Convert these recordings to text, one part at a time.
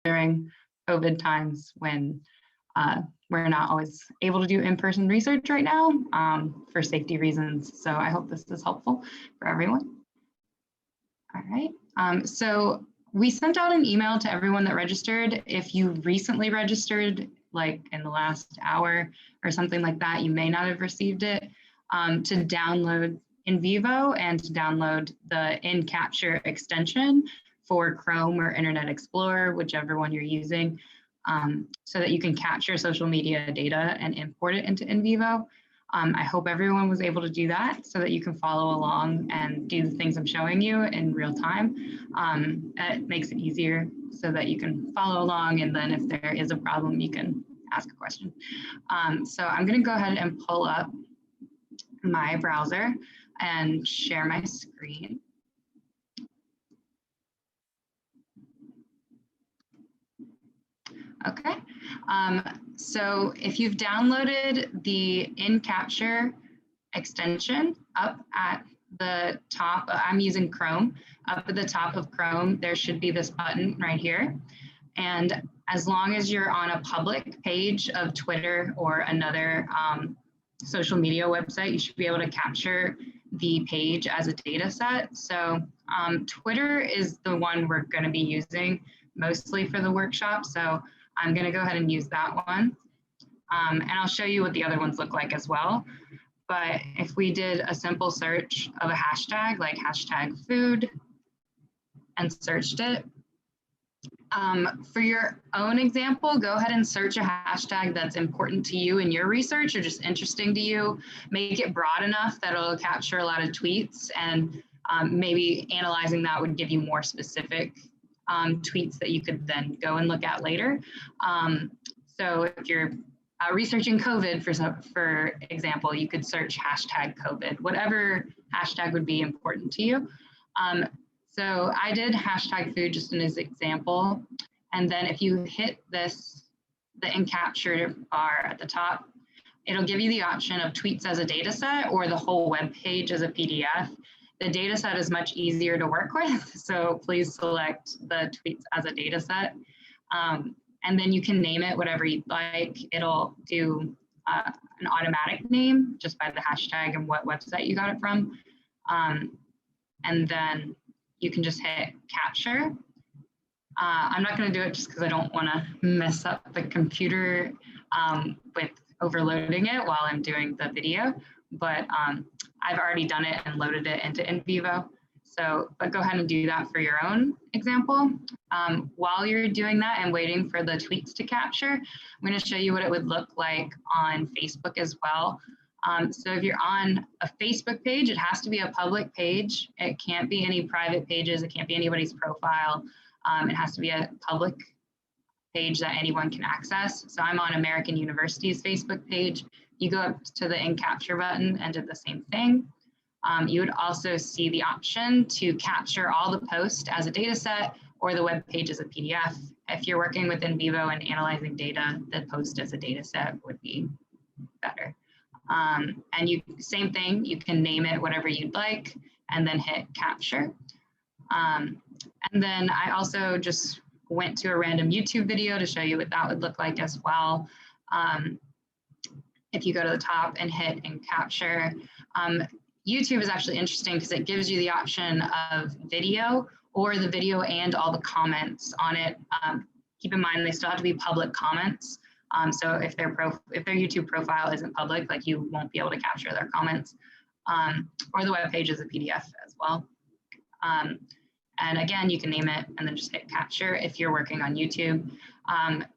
during COVID times when we're not always able to do in-person research right now for safety reasons. So I hope this is helpful for everyone. All right, so we sent out an email to everyone that registered. If you recently registered, like in the last hour or something like that, you may not have received it, to download NVivo and to download the InCapture extension for Chrome or Internet Explorer, whichever one you're using, so that you can capture social media data and import it into NVivo. I hope everyone was able to do that so that you can follow along and do the things I'm showing you in real time. It makes it easier so that you can follow along, and then if there is a problem, you can ask a question. So I'm going to go ahead and pull up my browser and share my screen. Okay, so if you've downloaded the InCapture extension, up at the top, I'm using Chrome, up at the top of Chrome, there should be this button right here. And as long as you're on a public page of Twitter or another social media website, you should be able to capture the page as a data set. So Twitter is the one we're going to be using mostly for the workshop. So I'm going to go ahead and use that one. And I'll show you what the other ones look like as well. But if we did a simple search of a hashtag, like hashtag food, and searched it, for your own example, go ahead and search a hashtag that's important to you in your research or just interesting to you. Make it broad enough that it'll capture a lot of tweets, and maybe analyzing that would give you more specific tweets that you could then go and look at later. So if you're researching COVID, for example, you could search hashtag COVID, whatever hashtag would be important to you. So I did hashtag food just as an example. And then if you hit this, the InCapture bar at the top, it'll give you the option of tweets as a data set or the whole web page as a PDF. The data set is much easier to work with, so please select the tweets as a data set. And then you can name it whatever you'd like. It'll do an automatic name just by the hashtag and what website you got it from. And then you can just hit capture. I'm not going to do it just because I don't want to mess up the computer with overloading it while I'm doing the video, but I've already done it and loaded it into NVivo. So, but go ahead and do that for your own example. While you're doing that and waiting for the tweets to capture, I'm going to show you what it would look like on Facebook as well. So if you're on a Facebook page, it has to be a public page. It can't be any private pages. It can't be anybody's profile. It has to be a public page that anyone can access. So I'm on American University's Facebook page. You go up to the InCapture button and do the same thing. You would also see the option to capture all the posts as a data set or the web page as a PDF. If you're working with NVivo and analyzing data, the post as a data set would be better. And same thing, you can name it whatever you'd like and then hit capture. And then I also just went to a random YouTube video to show you what that would look like as well. If you go to the top and hit and capture, YouTube is actually interesting because it gives you the option of video or the video and all the comments on it. Keep in mind, they still have to be public comments. So if their YouTube profile isn't public, like you won't be able to capture their comments, or the web page is a PDF as well. And again, you can name it and then just hit capture if you're working on YouTube.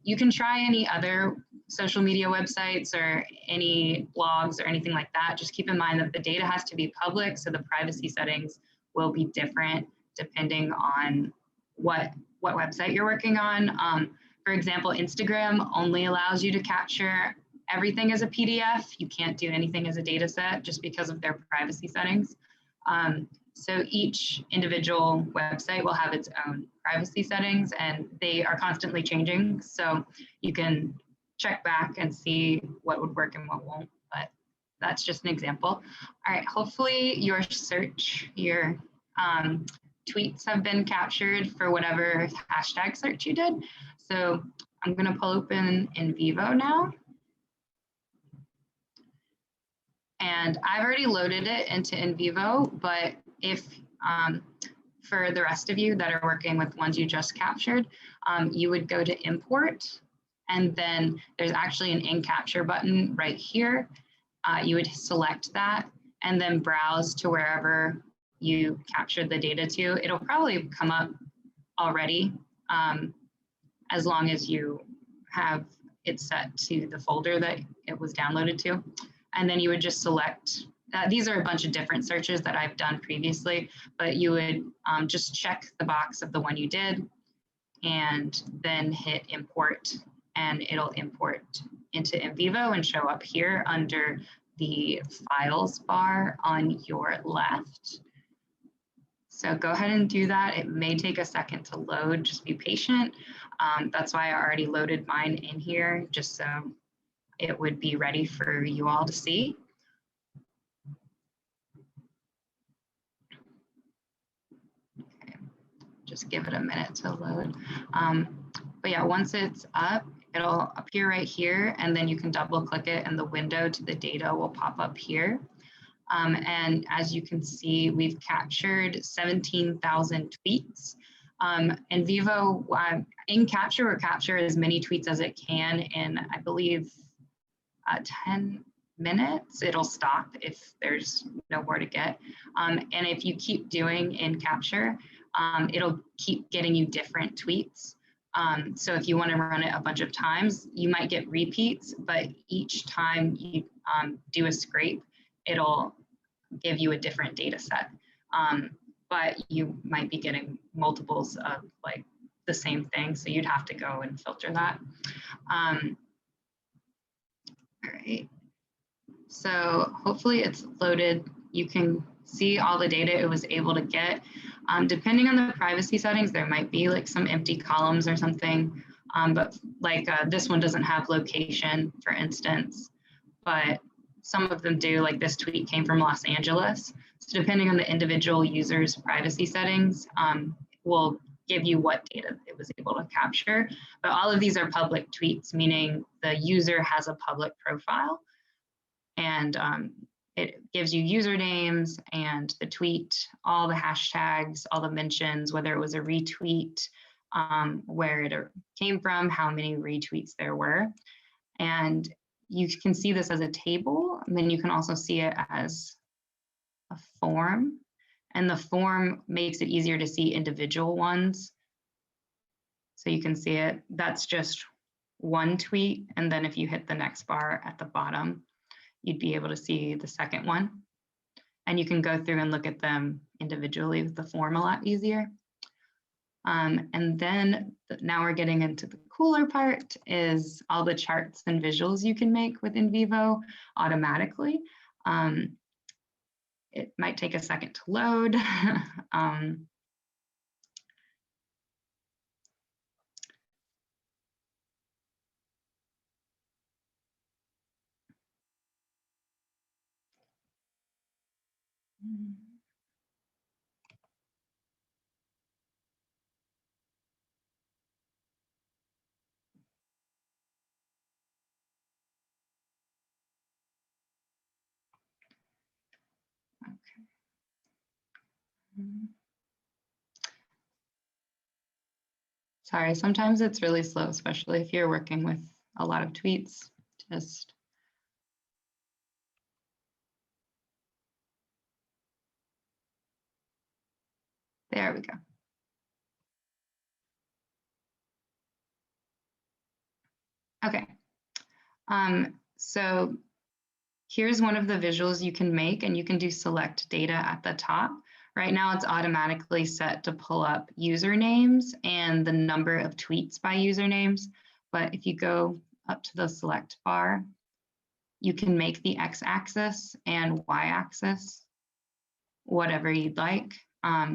You can try any other social media websites or any blogs or anything like that. Just keep in mind that the data has to be public, so the privacy settings will be different depending on what website you're working on. For example, Instagram only allows you to capture everything as a PDF. You can't do anything as a data set just because of their privacy settings. So each individual website will have its own privacy settings, and they are constantly changing. So you can check back and see what would work and what won't, but that's just an example. All right, hopefully your search, your tweets have been captured for whatever hashtag search you did. So I'm going to pull open NVivo now. And I've already loaded it into NVivo, but if for the rest of you that are working with ones you just captured, you would go to import, and then there's actually an in capture button right here. You would select that and then browse to wherever you captured the data to. It'll probably come up already as long as you have it set to the folder that it was downloaded to. And then you would just select, these are a bunch of different searches that I've done previously, but you would just check the box of the one you did and then hit import, and it'll import into NVivo and show up here under the files bar on your left. So go ahead and do that. It may take a second to load, just be patient. That's why I already loaded mine in here, just so it would be ready for you all to see. Okay. Just give it a minute to load. But yeah, once it's up, it'll appear right here, and then you can double click it and the window to the data will pop up here. And as you can see, we've captured 17,000 tweets. NVivo, in capture will capture as many tweets as it can in, I believe, 10 minutes. It'll stop if there's no more to get. And if you keep doing in capture, it'll keep getting you different tweets. So if you want to run it a bunch of times, you might get repeats, but each time you do a scrape, it'll give you a different data set. But you might be getting multiples of like the same thing, so you'd have to go and filter that. All right, so hopefully it's loaded. You can see all the data it was able to get. Depending on the privacy settings, there might be like some empty columns or something, but like this one doesn't have location, for instance, but some of them do, like this tweet came from Los Angeles. So depending on the individual user's privacy settings, will give you what data it was able to capture. But all of these are public tweets, meaning the user has a public profile, and it gives you usernames and the tweet, all the hashtags, all the mentions, whether it was a retweet, where it came from, how many retweets there were. And you can see this as a table, and then you can also see it as a form. And the form makes it easier to see individual ones. So you can see it, that's just one tweet. And then if you hit the next bar at the bottom, you'd be able to see the second one. And you can go through and look at them individually with the form a lot easier. And then now we're getting into the cooler part, is all the charts and visuals you can make with NVivo automatically. It might take a second to load. Sorry, sometimes it's really slow, especially if you're working with a lot of tweets. Just there we go. Okay, so here's one of the visuals you can make, and you can do select data at the top. Right now it's automatically set to pull up usernames and the number of tweets by usernames. But if you go up to the select bar, you can make the x-axis and y-axis whatever you'd like.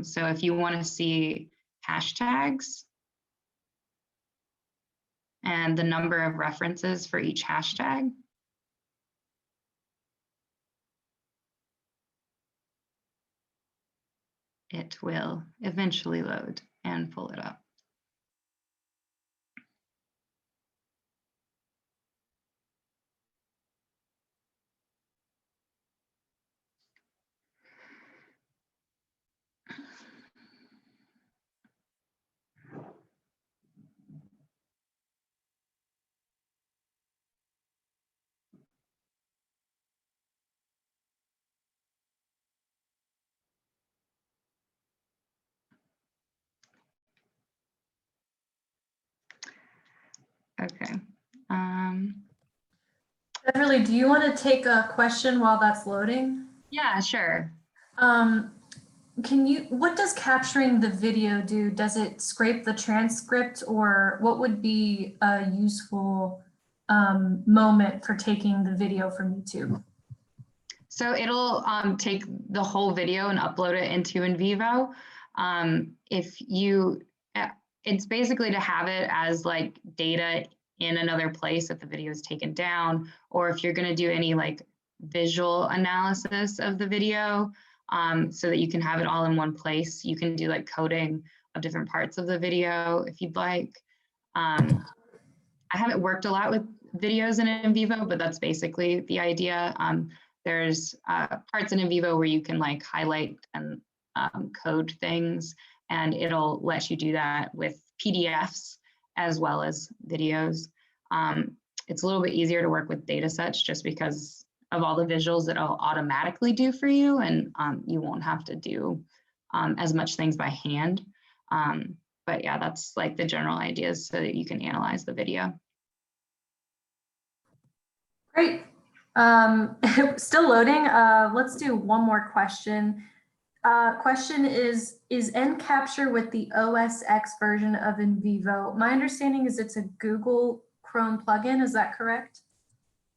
So if you want to see hashtags and the number of references for each hashtag, it it will eventually load and pull it up. Okay. Beverly, do you want to take a question while that's loading? Yeah, sure. What does capturing the video do? Does it scrape the transcript, or what would be a useful moment for taking the video from YouTube? So it'll take the whole video and upload it into NVivo. It's basically to have it as like data in another place if the video is taken down, or if you're going to do any like visual analysis of the video, so that you can have it all in one place. You can do like coding of different parts of the video if you'd like. I haven't worked a lot with videos in NVivo, but that's basically the idea. There's parts in NVivo where you can like highlight and code things, and it'll let you do that with PDFs as well as videos. It's a little bit easier to work with data sets just because of all the visuals that it'll automatically do for you, and you won't have to do as much things by hand. But yeah, that's like the general ideas so that you can analyze the video. Great. Still loading. Let's do one more question. Question is NCapture with the OS X version of NVivo? My understanding is it's a Google Chrome plugin. Is that correct?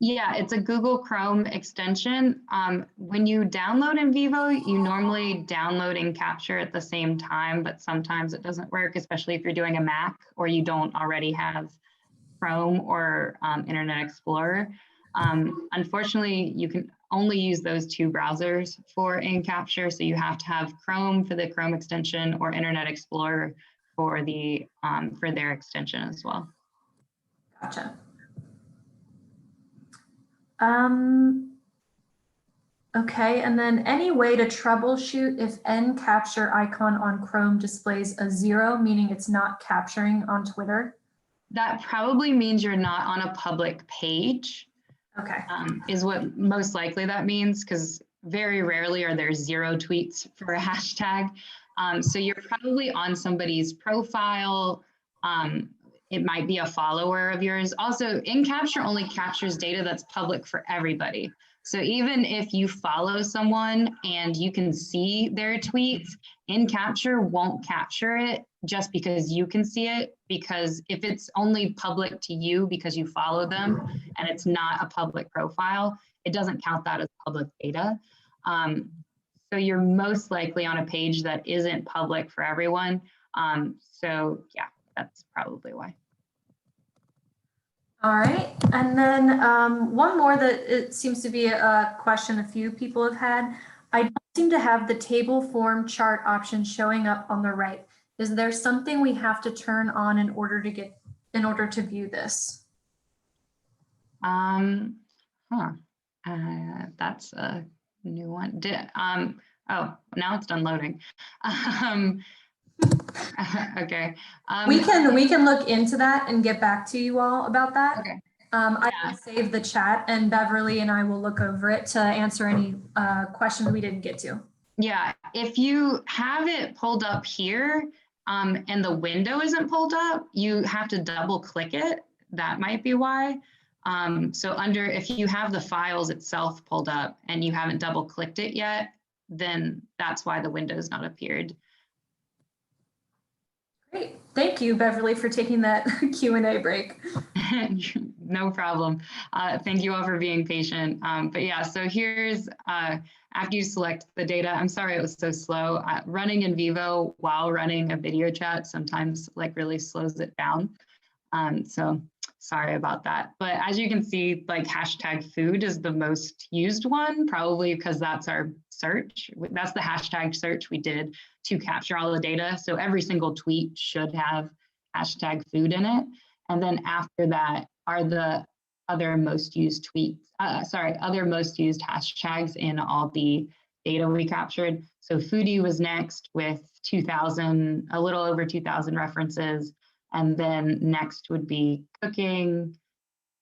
Yeah, it's a Google Chrome extension. When you download NVivo, you normally download NCapture at the same time, but sometimes it doesn't work, especially if you're doing a Mac or you don't already have Chrome or Internet Explorer. Unfortunately, you can only use those two browsers for NCapture, so you have to have Chrome for the Chrome extension or Internet Explorer for the for their extension as well. Gotcha. Okay, and then any way to troubleshoot if NCapture icon on Chrome displays a 0, meaning it's not capturing on Twitter? That probably means you're not on a public page. Okay. Is what most likely that means, because very rarely are there 0 tweets for a hashtag. So you're probably on somebody's profile. It might be a follower of yours. Also, NCapture only captures data that's public for everybody. So even if you follow someone and you can see their tweets, NCapture won't capture it just because you can see it, because if it's only public to you because you follow them and it's not a public profile, it doesn't count that as public data. So you're most likely on a page that isn't public for everyone. So yeah, that's probably why. All right, and then one more that it seems to be a question a few people have had. I don't seem to have the table form chart option showing up on the right. Is there something we have to turn on in order to view this? That's a new one. Oh, now it's done loading. Okay. We can look into that and get back to you all about that. Okay. I will save the chat, and Beverly and I will look over it to answer any questions we didn't get to. Yeah, if you have it pulled up here and the window isn't pulled up, you have to double click it. That might be why. So if you have the files itself pulled up and you haven't double clicked it yet, then that's why the window's not appeared. Great. Thank you, Beverly, for taking that Q&A break. No problem. Thank you all for being patient. But yeah, so here's, after you select the data, I'm sorry it was so slow. Running NVivo while running a video chat sometimes like really slows it down. So Sorry about that. But as you can see, like hashtag food is the most used one, probably because that's our search. That's the hashtag search we did to capture all the data. So every single tweet should have hashtag food in it. And then after that are the other most used tweets, other most used hashtags in all the data we captured. So foodie was next with 2,000, a little over 2,000 references. And then next would be cooking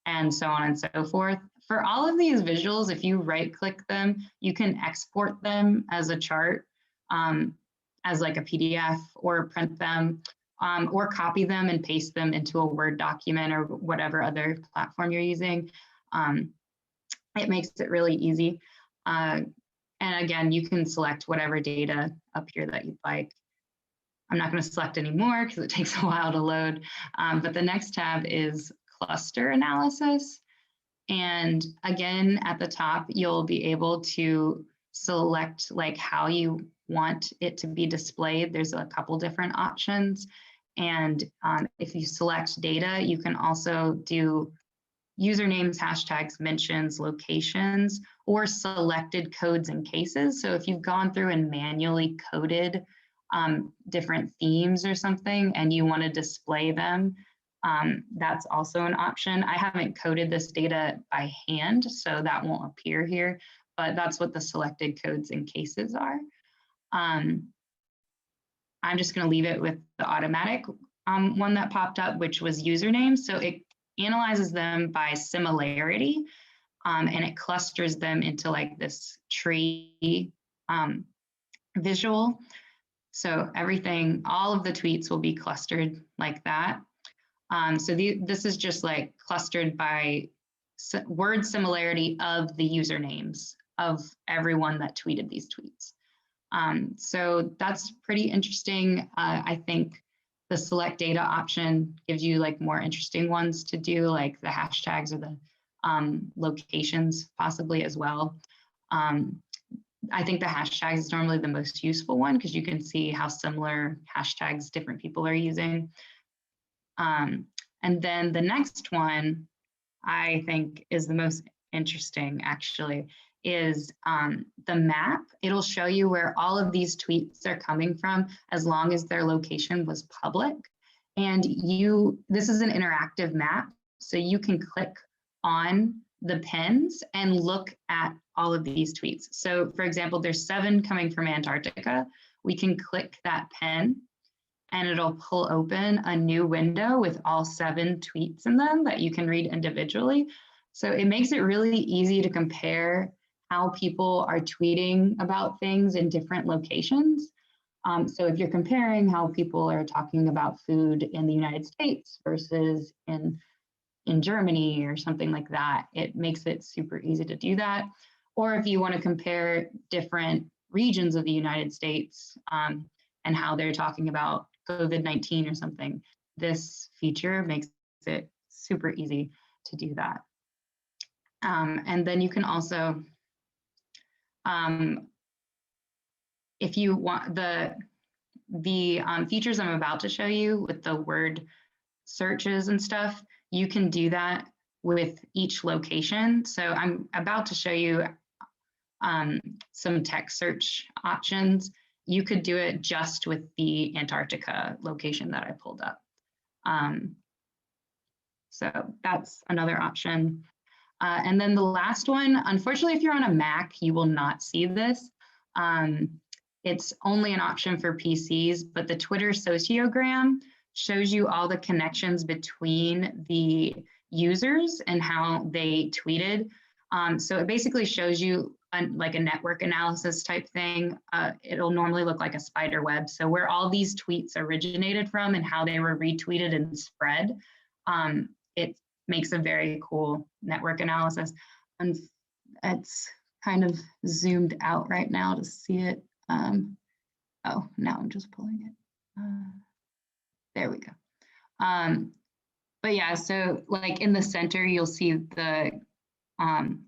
and so on and so forth. For all of these visuals, if you right click them, you can export them as a chart, as like a PDF, or print them, or copy them and paste them into a Word document or whatever other platform you're using. It makes it really easy. And again, you can select whatever data up here that you'd like. I'm not going to select any more because it takes a while to load. But the next tab is cluster analysis. And again, at the top, you'll be able to select like how you want it to be displayed. There's a couple different options. And if you select data, you can also do usernames, hashtags, mentions, locations, or selected codes and cases. So if you've gone through and manually coded different themes or something and you want to display them, that's also an option. I haven't coded this data by hand, so that won't appear here, but that's what the selected codes and cases are. I'm just going to leave it with the automatic one that popped up, which was usernames. So it analyzes them by similarity, and it clusters them into like this tree visual. So everything, all of the tweets will be clustered like that. So this is just like clustered by word similarity of the usernames of everyone that tweeted these tweets. So that's pretty interesting. I think the select data option gives you like more interesting ones to do, like the hashtags or the locations possibly as well. I think the hashtags is normally the most useful one because you can see how similar hashtags different people are using. And then the next one I think is the most interesting actually is the map. It'll show you where all of these tweets are coming from as long as their location was public. And this is an interactive map, so you can click on the pins and look at all of these tweets. So for example, there's 7 coming from Antarctica. We can click that pin and it'll pull open a new window with all 7 tweets in them that you can read individually. So it makes it really easy to compare how people are tweeting about things in different locations. So if you're comparing how people are talking about food in the United States versus in Germany or something like that, it makes it super easy to do that. Or if you want to compare different regions of the United States and how they're talking about COVID-19 or something, this feature makes it super easy to do that. And then you can also, if you want the features I'm about to show you with the word searches and stuff, you can do that with each location. So I'm about to show you some text search options. You could do it just with the Antarctica location that I pulled up. So that's another option. And then the last one, unfortunately, if you're on a Mac, you will not see this. It's only an option for PCs, but the Twitter sociogram shows you all the connections between the users and how they tweeted. So it basically shows you like a network analysis type thing. It'll normally look like a spider web. So where all these tweets originated from and how they were retweeted and spread, it makes a very cool network analysis. And it's kind of zoomed out right now to see it. Oh, now I'm just pulling it. There we go. But yeah, so like in the center, you'll see the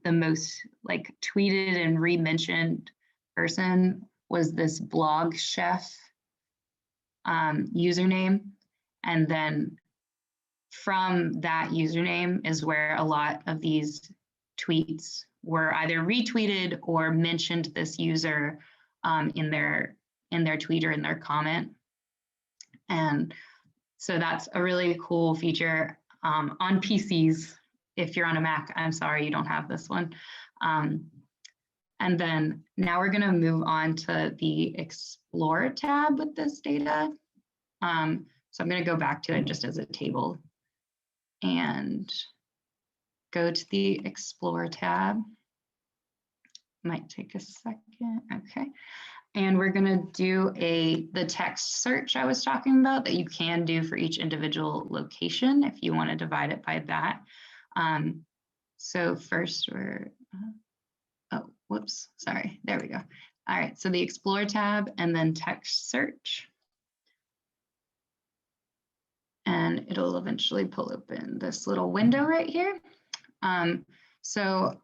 most like tweeted and re-mentioned person was this blog chef username. And then from that username is where a lot of these tweets were either retweeted or mentioned this user in their tweet or in their comment. And so that's a really cool feature on PCs. If you're on a Mac, I'm sorry, you don't have this one. And then now we're going to move on to the Explore tab with this data. So I'm going to go back to it just as a table and go to the Explore tab. Might take a second. Okay. And we're going to do the text search I was talking about that you can do for each individual location if you want to divide it by that. So first we're, oh, whoops, sorry, there we go. All right, so the Explore tab and then text search. And it'll eventually pull open this little window right here. So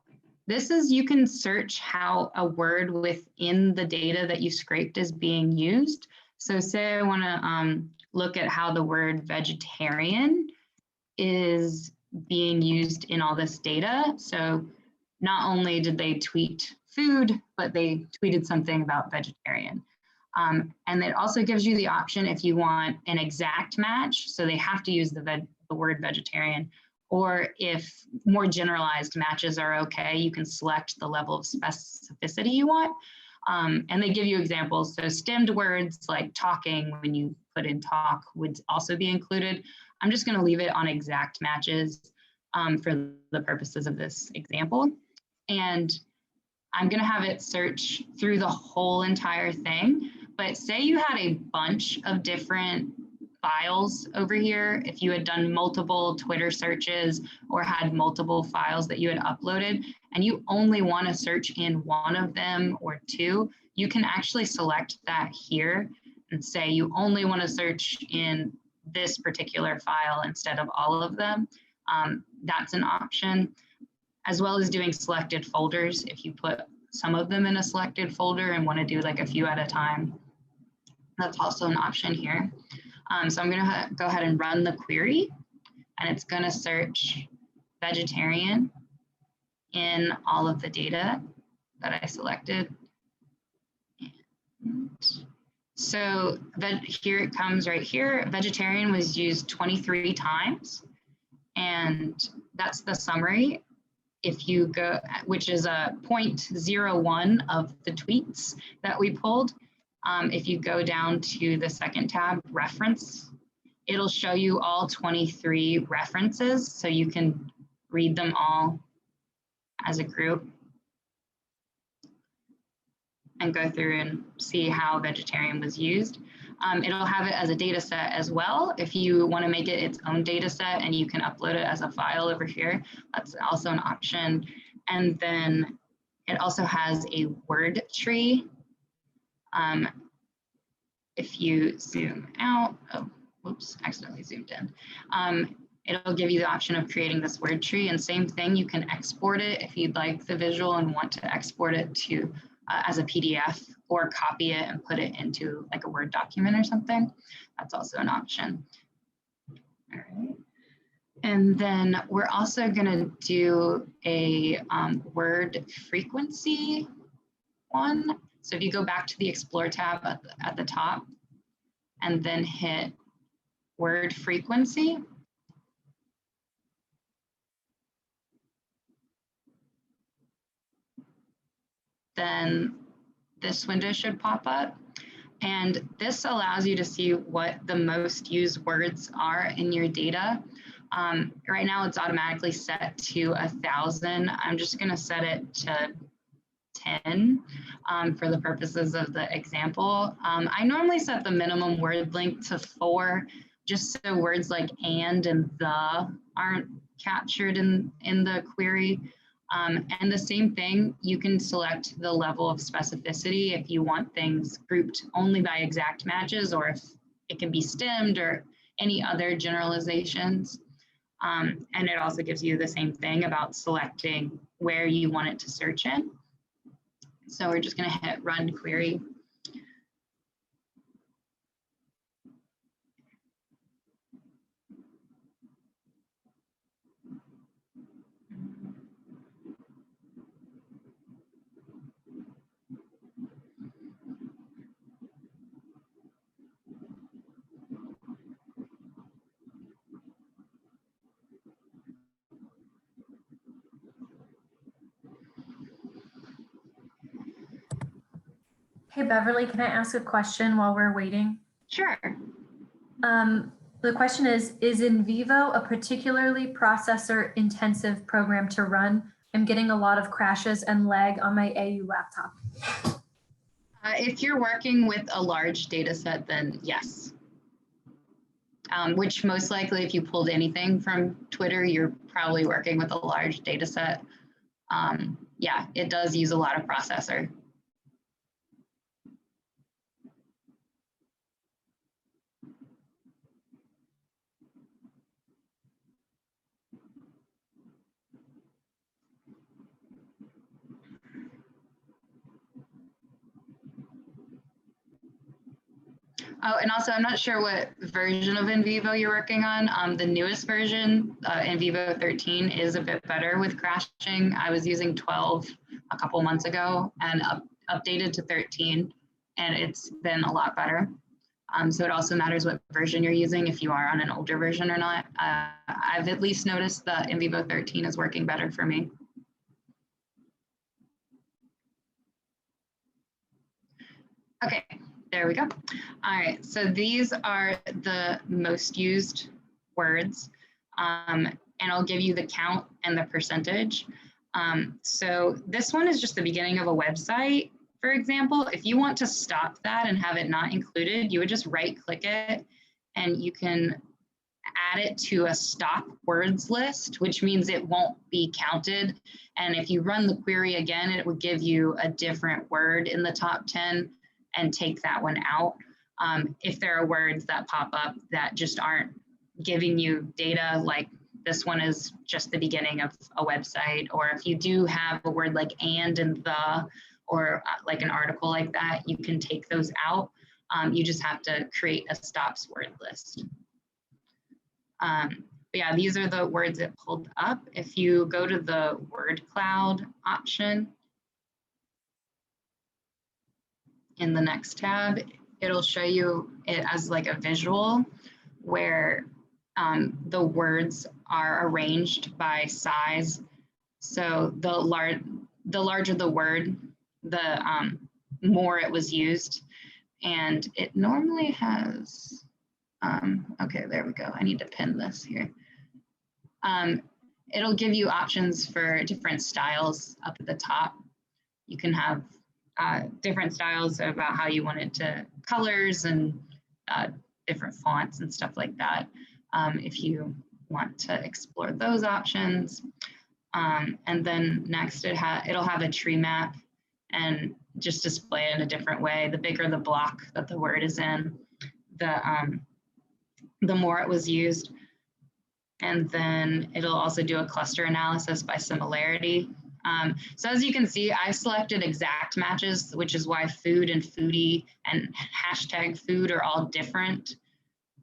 this is, you can search how a word within the data that you scraped is being used. So say I want to look at how the word vegetarian is being used in all this data. So not only did they tweet food, but they tweeted something about vegetarian. And it also gives you the option if you want an exact match, so they have to use the word vegetarian, or if more generalized matches are okay, you can select the level of specificity you want. And they give you examples. So stemmed words like talking, when you put in talk, would also be included. I'm just going to leave it on exact matches for the purposes of this example. And I'm going to have it search through the whole entire thing. But say you had a bunch of different files over here, if you had done multiple Twitter searches or had multiple files that you had uploaded, and you only want to search in one of them or two, you can actually select that here and say you only want to search in this particular file instead of all of them. That's an option, as well as doing selected folders. If you put some of them in a selected folder and want to do like a few at a time, that's also an option here. So I'm going to go ahead and run the query, and it's going to search vegetarian in all of the data that I selected. And so here it comes right here. Vegetarian was used 23 times, and that's the summary. If you go, which is a 0.01 of the tweets that we pulled. If you go down to the second tab, reference, it'll show you all 23 references, so you can read them all as a group and go through and see how vegetarian was used. It'll have it as a data set as well. If you want to make it its own data set and you can upload it as a file over here, that's also an option. And then it also has a word tree. If you zoom out, oh, whoops, accidentally zoomed in. It'll give you the option of creating this word tree, and same thing, you can export it if you'd like the visual and want to export it to as a PDF or copy it and put it into like a Word document or something. That's also an option. All right. And then we're also going to do a word frequency one. So if you go back to the Explore tab at the top and then hit word frequency, then this window should pop up. And this allows you to see what the most used words are in your data. Right now it's automatically set to 1,000. I'm just going to set it to 10 for the purposes of the example. I normally set the minimum word length to 4, just so words like and the aren't captured in the query. And the same thing, you can select the level of specificity if you want things grouped only by exact matches, or if it can be stemmed or any other generalizations. And it also gives you the same thing about selecting where you want it to search in. So we're just going to hit run query. Hey, Beverly, can I ask a question while we're waiting? Sure. The question is NVivo a particularly processor-intensive program to run? I'm getting a lot of crashes and lag on my AU laptop. If you're working with a large data set, then yes. Which most likely, if you pulled anything from Twitter, you're probably working with a large data set. Yeah, it does use a lot of processor. Oh, and also, I'm not sure what version of NVivo you're working on. The newest version, NVivo 13, is a bit better with crashing. I was using 12 a couple months ago and updated to 13, and it's been a lot better. So it also matters what version you're using if you are on an older version or not. I've at least noticed that NVivo 13 is working better for me. Okay, there we go. All right, so these are the most used words, and I'll give you the count and the percentage. So this one is just the beginning of a website, for example. If you want to stop that and have it not included, you would just right-click it, and you can add it to a stop words list, which means it won't be counted. And if you run the query again, it would give you a different word in the top 10 and take that one out. If there are words that pop up that just aren't giving you data, like this one is just the beginning of a website, or if you do have a word like and the, or like an article like that, you can take those out. You just have to create a stops word list. But yeah, these are the words it pulled up. If you go to the word cloud option in the next tab, it'll show you it as like a visual where the words are arranged by size. So the larger the word, the more it was used. And it normally has, okay, there we go. I need to pin this here. It'll give you options for different styles up at the top. You can have different styles about how you want it to, colors and different fonts and stuff like that. If you want to explore those options. And then next it'll have a tree map and just display it in a different way. The bigger the block that the word is in, the more it was used. And then it'll also do a cluster analysis by similarity. So as you can see, I selected exact matches, which is why food and foodie and hashtag food are all different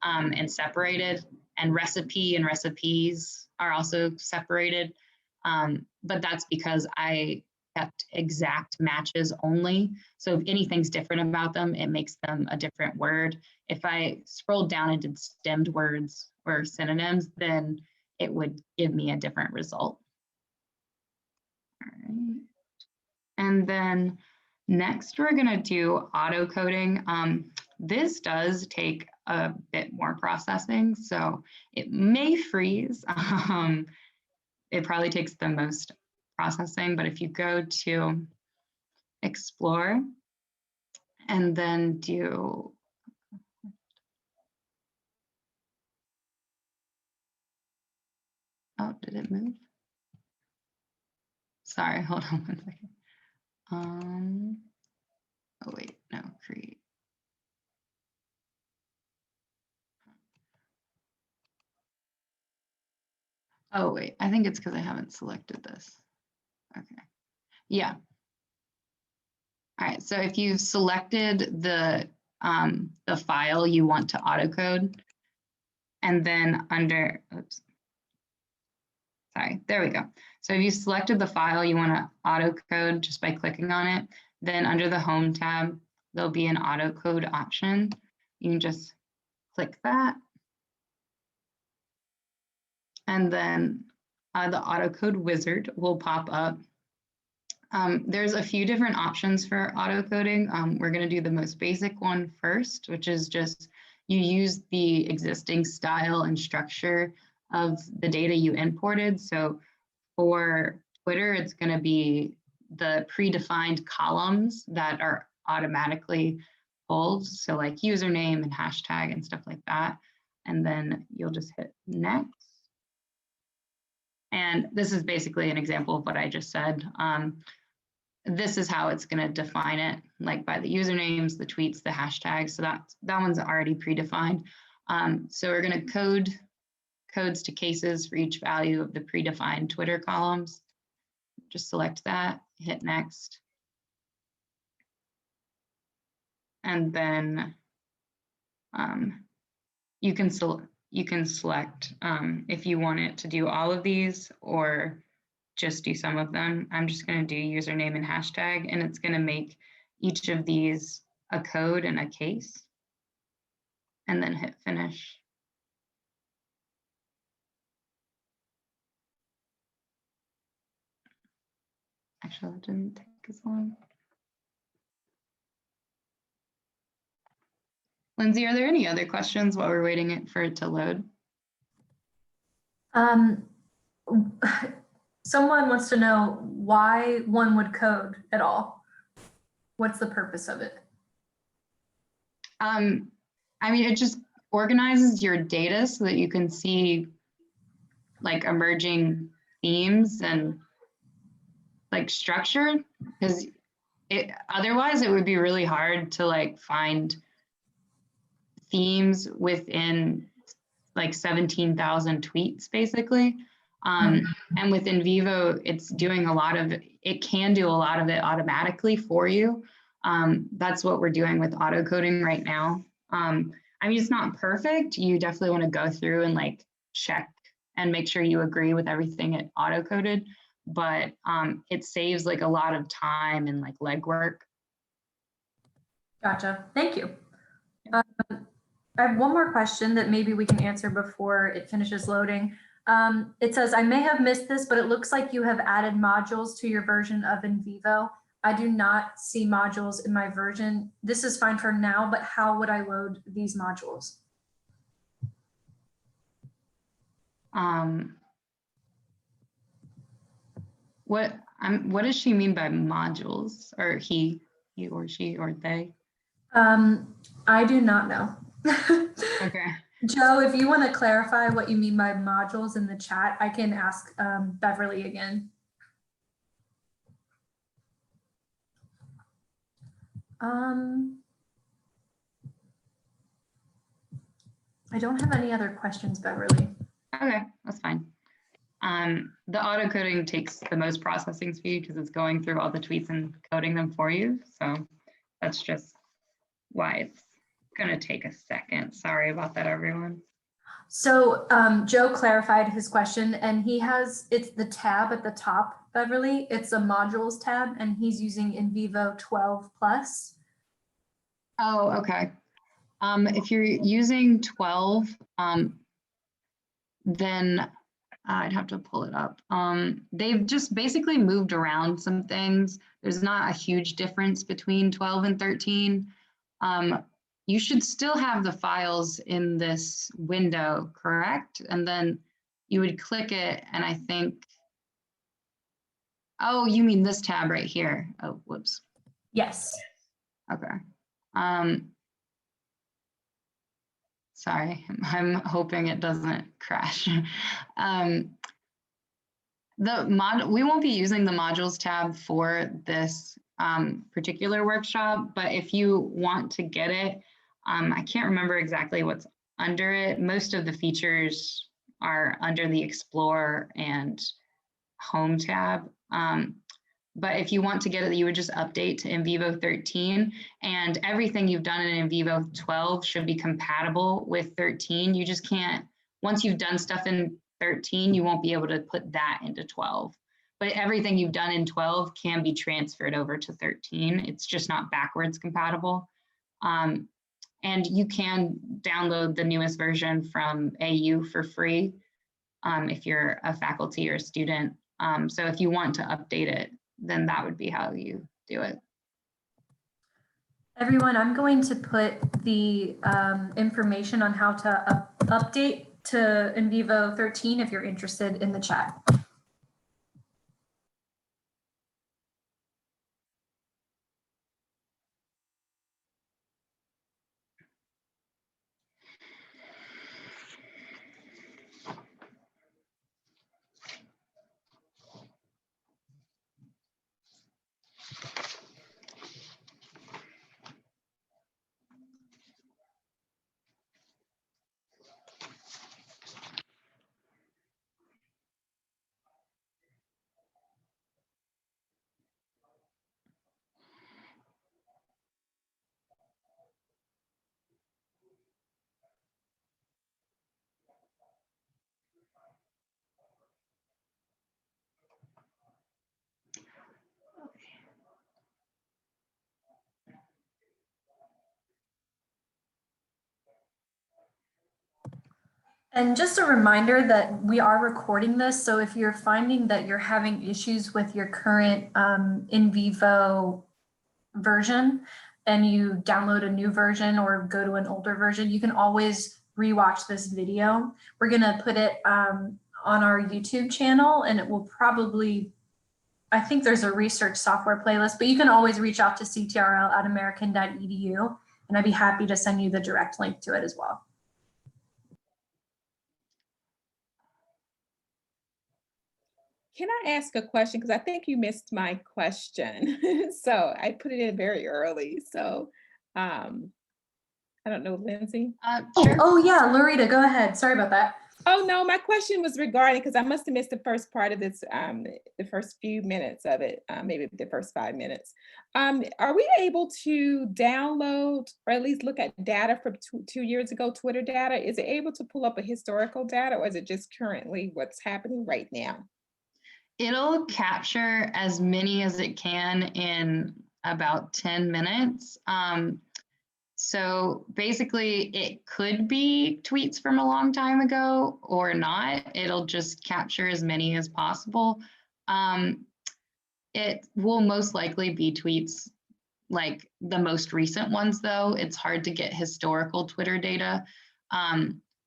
and separated, and recipe and recipes are also separated. But that's because I kept exact matches only. So if anything's different about them, it makes them a different word. If I scrolled down and did stemmed words or synonyms, then it would give me a different result. All right. And then next, we're going to do auto coding. This does take a bit more processing, so it may freeze. It probably takes the most processing, but if you go to explore and then do, oh, did it move? Sorry, hold on 1 second. Oh wait, no, create. Oh wait, I think it's because I haven't selected this. Okay, yeah. All right, so if you've selected the file you want to autocode, and then under, oops, sorry, there we go. So if you selected the file you want to autocode just by clicking on it, then under the Home tab, there'll be an autocode option. You can just click that. And then the autocode wizard will pop up. There's a few different options for auto coding. We're going to do the most basic one first, which is just you use the existing style and structure of the data you imported. So for Twitter, it's going to be the predefined columns that are automatically pulled. So like username and hashtag and stuff like that. And then you'll just hit next. And this is basically an example of what I just said. This is how it's going to define it, like by the usernames, the tweets, the hashtags. So that one's already predefined. So we're going to code codes to cases for each value of the predefined Twitter columns. Just select that, hit next. And then you can select if you want it to do all of these or just do some of them. I'm just going to do username and hashtag, and it's going to make each of these a code and a case, and then hit finish. Actually, that didn't take as long. Lindsay, are there any other questions while we're waiting for it to load? Someone wants to know why one would code at all. What's the purpose of it? I mean, it just organizes your data so that you can see like emerging themes and like structure, because otherwise it would be really hard to like find themes within like 17,000 tweets basically. And with NVivo, it's doing a lot of, it can do a lot of it automatically for you. That's what we're doing with auto coding right now. I mean, it's not perfect. You definitely want to go through and like check and make sure you agree with everything it auto coded, but it saves like a lot of time and like legwork. Gotcha. Thank you. I have one more question that maybe we can answer before it finishes loading. It says, I may have missed this, but it looks like you have added modules to your version of NVivo. I do not see modules in my version. This is fine for now, but how would I load these modules? What does she mean by modules? Or he or she or they? I do not know. Okay. Joe, if you want to clarify what you mean by modules in the chat, I can ask Beverly again. I don't have any other questions, Beverly. Okay, that's fine. The auto coding takes the most processing speed because it's going through all the tweets and coding them for you. So that's just why it's going to take a second. Sorry about that, everyone. So Joe clarified his question, and he has, it's the tab at the top, Beverly. It's a modules tab, and he's using NVivo 12 plus. Oh, okay. If you're using 12, then I'd have to pull it up. They've just basically moved around some things. There's not a huge difference between 12 and 13. You should still have the files in this window, correct? And then you would click it, and I think, oh, you mean this tab right here. Oh, whoops. Yes. Okay. Sorry, I'm hoping it doesn't crash. We won't be using the modules tab for this particular workshop, but if you want to get it, I can't remember exactly what's under it. Most of the features are under the Explore and Home tab. But if you want to get it, you would just update to NVivo 13, and everything you've done in NVivo 12 should be compatible with 13. You just can't, once you've done stuff in 13, you won't be able to put that into 12. But everything you've done in 12 can be transferred over to 13. It's just not backwards compatible. And you can download the newest version from AU for free if you're a faculty or a student. So if you want to update it, then that would be how you do it. Everyone, I'm going to put the information on how to update to NVivo 13 if you're interested in the chat. And just a reminder that we are recording this. So if you're finding that you're having issues with your current NVivo version and you download a new version or go to an older version, you can always rewatch this video. We're gonna put it on our YouTube channel, and it will probably, I think there's a research software playlist, but you can always reach out to ctrl@american.edu, and I'd be happy to send you the direct link to it as well. Can I ask a question? Because I think you missed my question. So I put it in very early. So I don't know, Lindsay. Sure. Oh yeah, Loretta, go ahead. Sorry about that. Oh no, my question was regarding, because I must have missed the first part of this, the first few minutes of it, maybe the first 5 minutes. Are we able to download or at least look at data from 2 years ago, Twitter data? Is it able to pull up a historical data, or is it just currently what's happening right now? It'll capture as many as it can in about 10 minutes. So basically it could be tweets from a long time ago or not. It'll just capture as many as possible. It will most likely be tweets like the most recent ones though. It's hard to get historical Twitter data.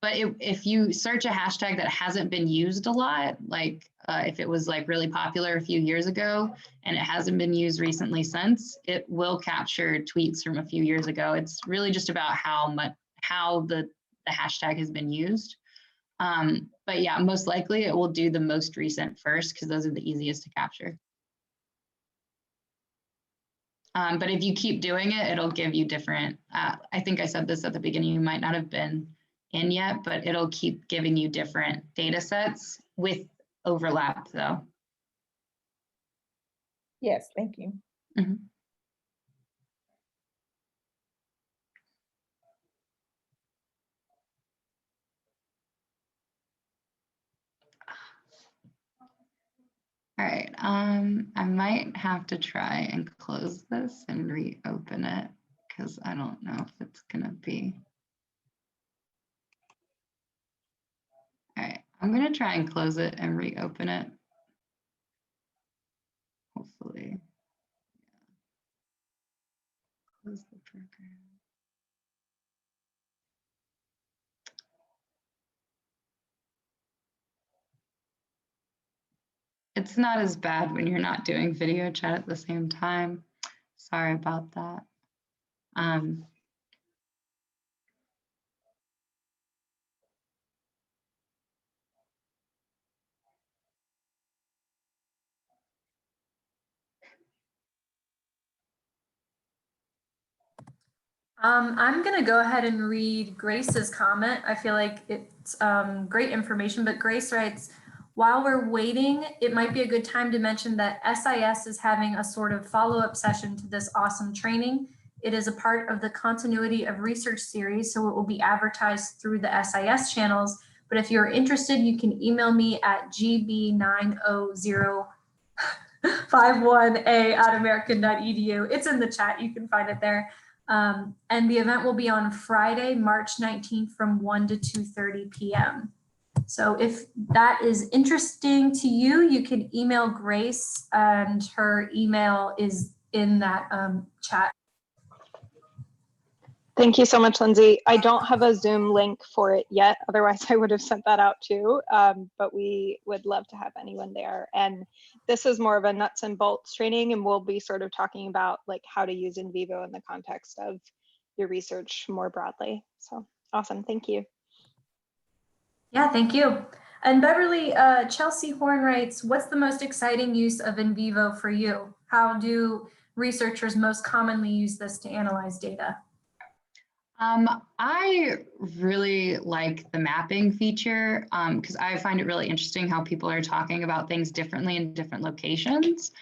But if you search a hashtag that hasn't been used a lot, like if it was like really popular a few years ago and it hasn't been used recently since, it will capture tweets from a few years ago. It's really just about how the hashtag has been used. But yeah, most likely it will do the most recent first because those are the easiest to capture. But if you keep doing it, it'll give you different, I think I said this at the beginning, you might not have been in yet, but it'll keep giving you different data sets with overlap though. Yes, thank you. Mm-hmm. All right, I might have to try and close this and reopen it because I don't know if it's gonna be. All right, I'm gonna try and close it and reopen it. Hopefully. Close the program. It's not as bad when you're not doing video chat at the same time. Sorry about that. I'm going to go ahead and read Grace's comment. I feel like it's great information, but Grace writes, while we're waiting, it might be a good time to mention that SIS is having a sort of follow-up session to this awesome training. It is a part of the continuity of research series, so it will be advertised through the SIS channels. But if you're interested, you can email me at gb90051a@american.edu. It's in the chat. You can find it there. And the event will be on Friday, March 19th from 1 to 2:30 p.m. So if that is interesting to you, you can email Grace, and her email is in that chat. Thank you so much, Lindsay. I don't have a Zoom link for it yet. Otherwise, I would have sent that out too. But we would love to have anyone there. And this is more of a nuts and bolts training, and we'll be sort of talking about like how to use NVivo in the context of your research more broadly. So awesome. Thank you. Yeah, thank you. And Beverly, Chelsea Horn writes, what's the most exciting use of NVivo for you? How do researchers most commonly use this to analyze data? I really like the mapping feature because I find it really interesting how people are talking about things differently in different locations.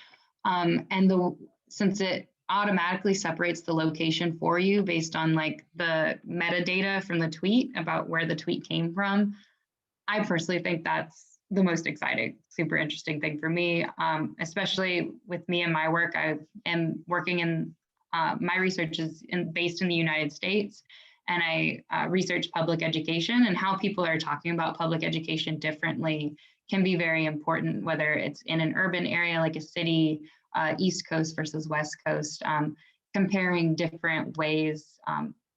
Since it automatically separates the location for you based on like the metadata from the tweet about where the tweet came from, I personally think that's the most exciting, super interesting thing for me, especially with me and my work. I am working in my research is based in the United States, and I research public education, and how people are talking about public education differently can be very important, whether it's in an urban area like a city, East Coast versus West Coast, comparing different ways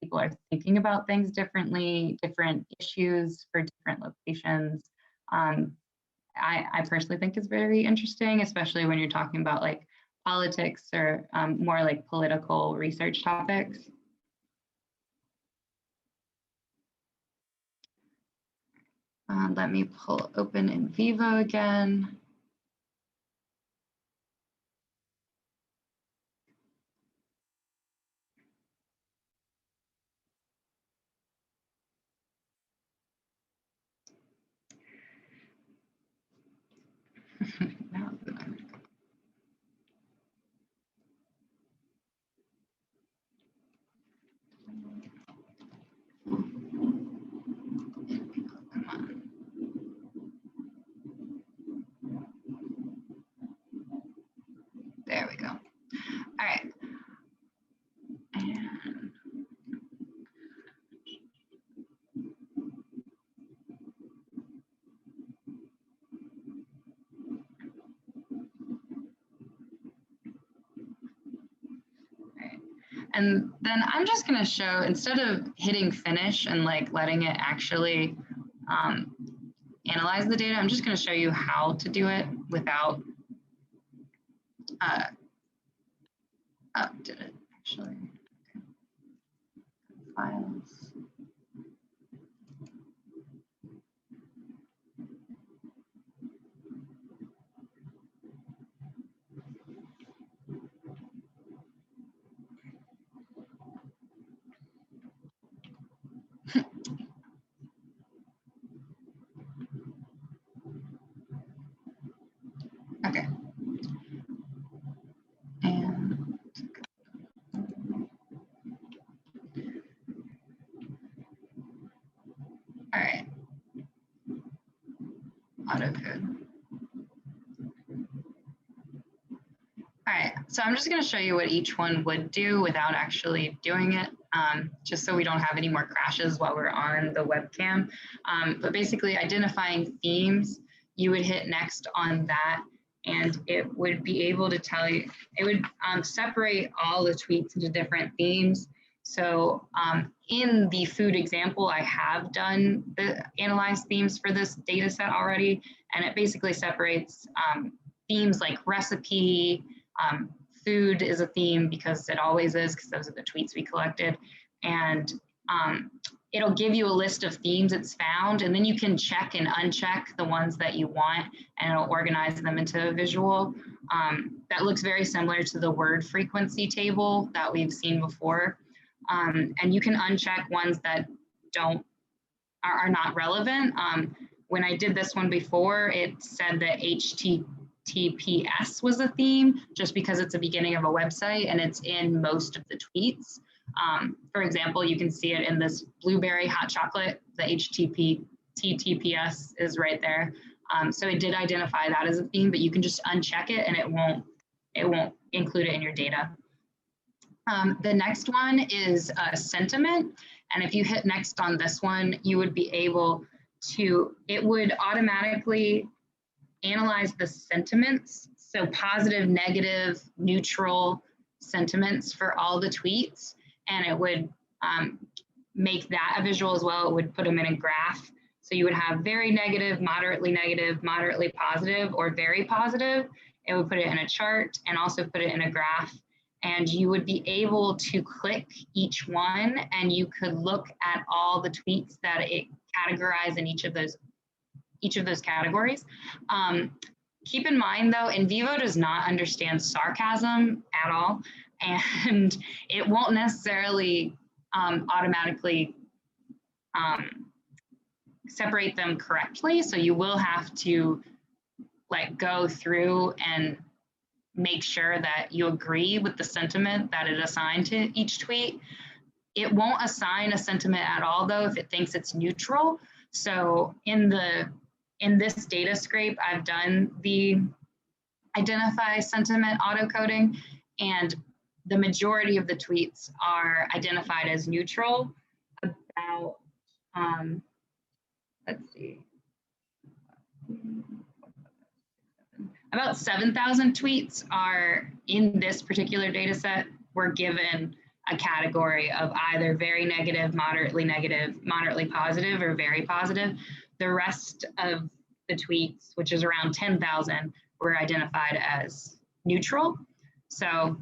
people are thinking about things differently, different issues for different locations. I personally think is very interesting, especially when you're talking about like politics or more like political research topics. Let me open NVivo again. There we go. All right. And And then I'm just going to show, instead of hitting finish and like letting it actually analyze the data, I'm just going to show you how to do it without, did it actually? Files. Okay. And all right. Autocode. All right, so I'm just going to show you what each one would do without actually doing it, just so we don't have any more crashes while we're on the webcam. But basically identifying themes, you would hit next on that, and it would be able to tell you, it would separate all the tweets into different themes. So in the food example, I have done the analyzed themes for this data set already, and it basically separates themes like recipe, food is a theme because it always is, because those are the tweets we collected. And it'll give you a list of themes it's found, and then you can check and uncheck the ones that you want, and it'll organize them into a visual. That looks very similar to the word frequency table that we've seen before. And you can uncheck ones that are not relevant. When I did this one before, it said that HTTPS was a theme, just because it's the beginning of a website and it's in most of the tweets. For example, you can see it in this blueberry hot chocolate, the HTTPS is right there. So it did identify that as a theme, but you can just uncheck it and it won't include it in your data. The next one is sentiment. And if you hit next on this one, you would be able it would automatically analyze the sentiments, so positive, negative, neutral sentiments for all the tweets, and it would make that a visual as well. It would put them in a graph. So you would have very negative, moderately positive, or very positive. It would put it in a chart and also put it in a graph. And you would be able to click each one, and you could look at all the tweets that it categorized in each of those categories. Keep in mind though, NVivo does not understand sarcasm at all, and it won't necessarily automatically separate them correctly. So you will have to like go through and make sure that you agree with the sentiment that it assigned to each tweet. It won't assign a sentiment at all though if it thinks it's neutral. So in this data scrape, I've done the identify sentiment auto coding, and the majority of the tweets are identified as neutral. About 7,000 tweets are in this particular data set were given a category of either very negative, moderately positive, or very positive. The rest of the tweets, which is around 10,000, were identified as neutral. So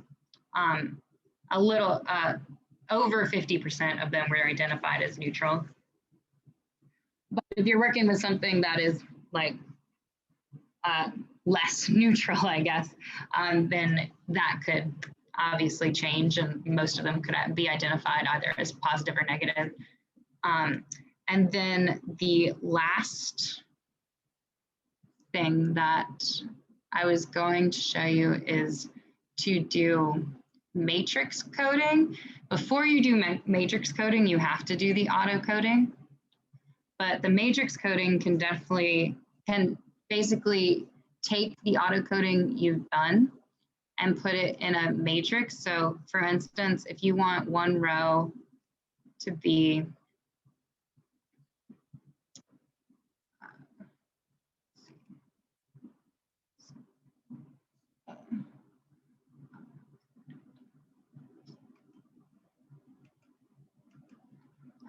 a little over 50% of them were identified as neutral. But if you're working with something that is like less neutral, I guess, then that could obviously change, and most of them could be identified either as positive or negative. And then the last thing that I was going to show you is to do matrix coding. Before you do matrix coding, you have to do the auto coding. But the matrix coding can basically take the auto coding you've done and put it in a matrix. So for instance, if you want one row to be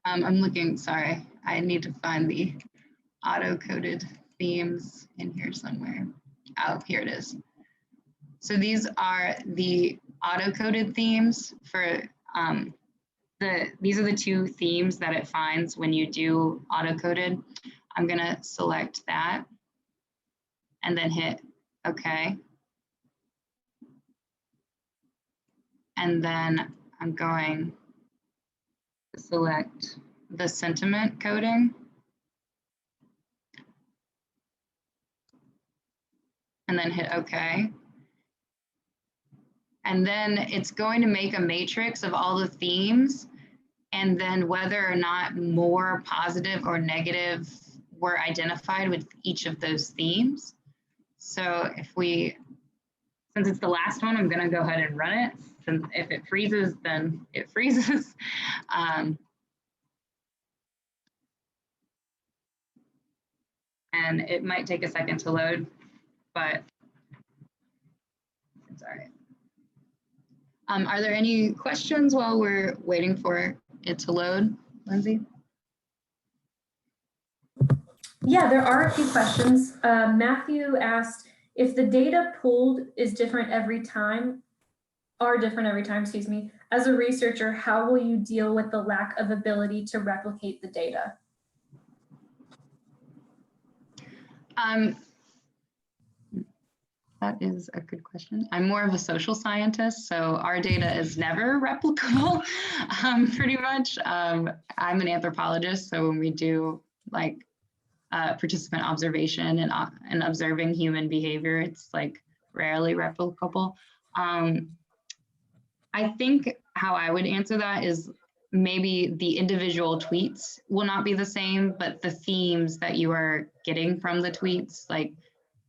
I'm looking, sorry, I need to find the auto-coded themes in here somewhere. Oh, here it is. So these are the auto-coded themes for these are the two themes that it finds when you do auto-coded. I'm gonna select that and then hit OK. And then I'm going to select the sentiment coding. And then hit OK. And then it's going to make a matrix of all the themes, and then whether or not more positive or negative were identified with each of those themes. So if since it's the last one, I'm gonna go ahead and run it. Since if it freezes, then it freezes. And it might take a second to load, but it's all right. Are there any questions while we're waiting for it to load, Lindsay? Yeah, there are a few questions. Matthew asked if the data pulled is different every time, excuse me. As a researcher, how will you deal with the lack of ability to replicate the data? That is a good question. I'm more of a social scientist, so our data is never replicable, pretty much. I'm an anthropologist, so when we do like participant observation and observing human behavior, it's like rarely replicable. I think how I would answer that is maybe the individual tweets will not be the same, but the themes that you are getting from the tweets, like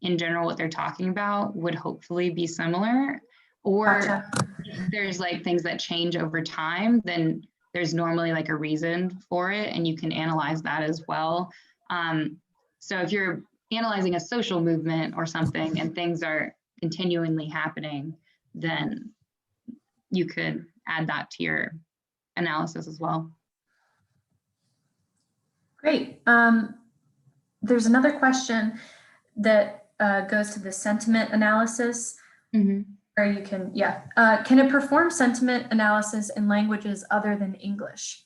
in general, what they're talking about would hopefully be similar. Or Gotcha. if there's like things that change over time, then there's normally like a reason for it, and you can analyze that as well. So if you're analyzing a social movement or something and things are continually happening, then you could add that to your analysis as well. Great. There's another question that goes to the sentiment analysis. Or you can, can it perform sentiment analysis in languages other than English?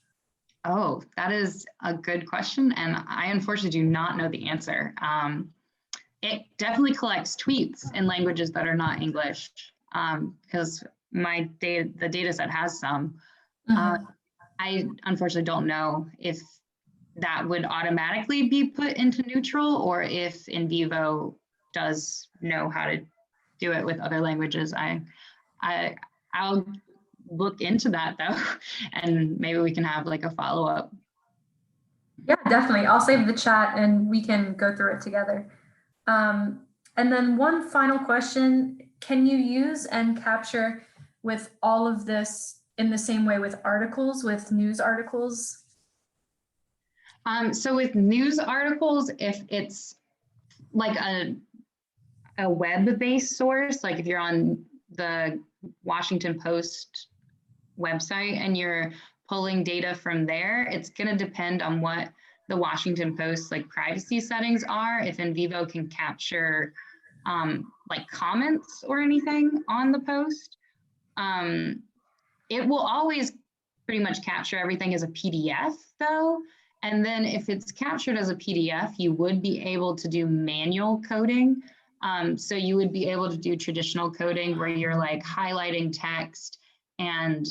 Oh, that is a good question. And I unfortunately do not know the answer. It definitely collects tweets in languages that are not English, because the data set has some. I unfortunately don't know if that would automatically be put into neutral or if NVivo does know how to do it with other languages. I'll look into that though, and maybe we can have like a follow-up. Yeah, definitely. I'll save the chat and we can go through it together. And then one final question, can you use NCapture with all of this in the same way with articles, with news articles? So with news articles, if it's like a web-based source, like if you're on the Washington Post website and you're pulling data from there, it's going to depend on what the Washington Post like privacy settings are. If NVivo can capture like comments or anything on the post, it will always pretty much capture everything as a PDF though. And then if it's captured as a PDF, you would be able to do manual coding. So you would be able to do traditional coding where you're like highlighting text, and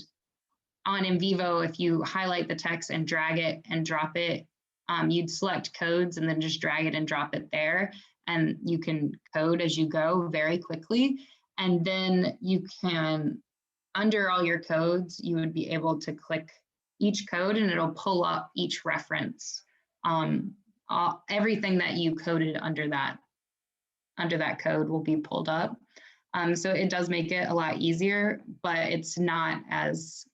on NVivo, if you highlight the text and drag it and drop it, you'd select codes and then just drag it and drop it there. And you can code as you go very quickly. And then you can, under all your codes, you would be able to click each code and it'll pull up each reference, everything that you coded under that code will be pulled up. So it does make it a lot easier, but it's not as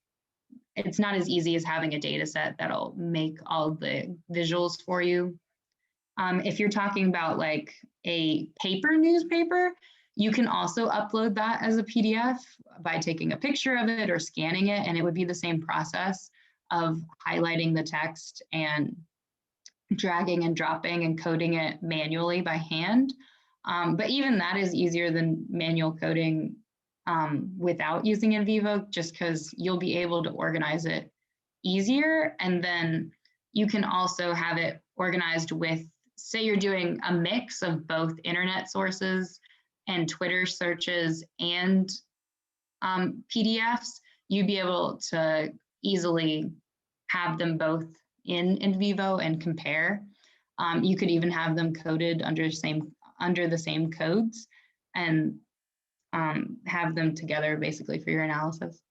easy as having a data set that'll make all the visuals for you. If you're talking about like a paper newspaper, you can also upload that as a PDF by taking a picture of it or scanning it, and it would be the same process of highlighting the text and dragging and dropping and coding it manually by hand. But even that is easier than manual coding without using NVivo, just because you'll be able to organize it easier. And then you can also have it organized with, say you're doing a mix of both internet sources and Twitter searches and PDFs, you'd be able to easily have them both in NVivo and compare. You could even have them coded under the same codes and have them together basically for your analysis.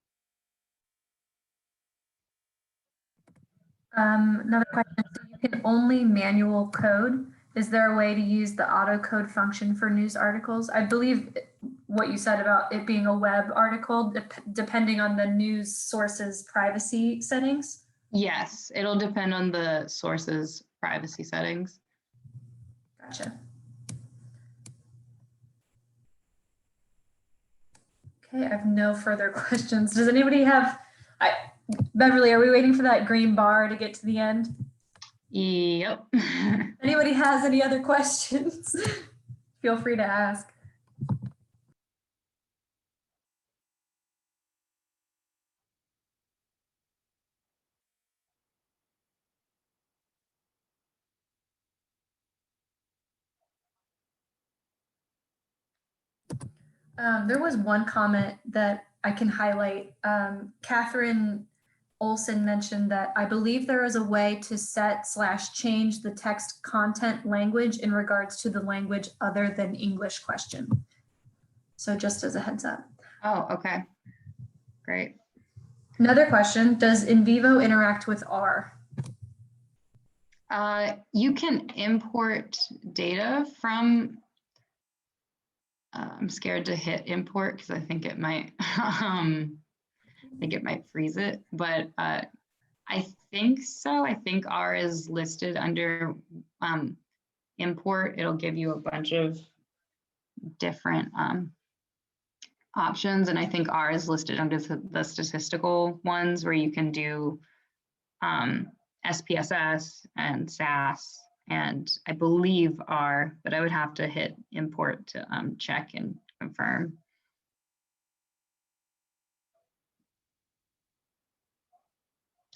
Another question, so you can only manual code. Is there a way to use the auto code function for news articles? I believe what you said about it being a web article, depending on the news source's privacy settings? Yes, it'll depend on the source's privacy settings. Gotcha. Okay, I have no further questions. Does anybody have, Beverly, are we waiting for that green bar to get to the end? Yep. Anybody has any other questions? Feel free to ask. There was one comment that I can highlight. Catherine Olson mentioned that I believe there is a way to set/change the text content language in regards to the language other than English question. So just as a heads up. Oh, okay. Great. Another question, does NVivo interact with R? You can import data from, I'm scared to hit import because I think it might, freeze it, but I think so. I think R is listed under import. It'll give you a bunch of different options. And I think R is listed under the statistical ones where you can do SPSS and SAS, and I believe R, but I would have to hit import to check and confirm.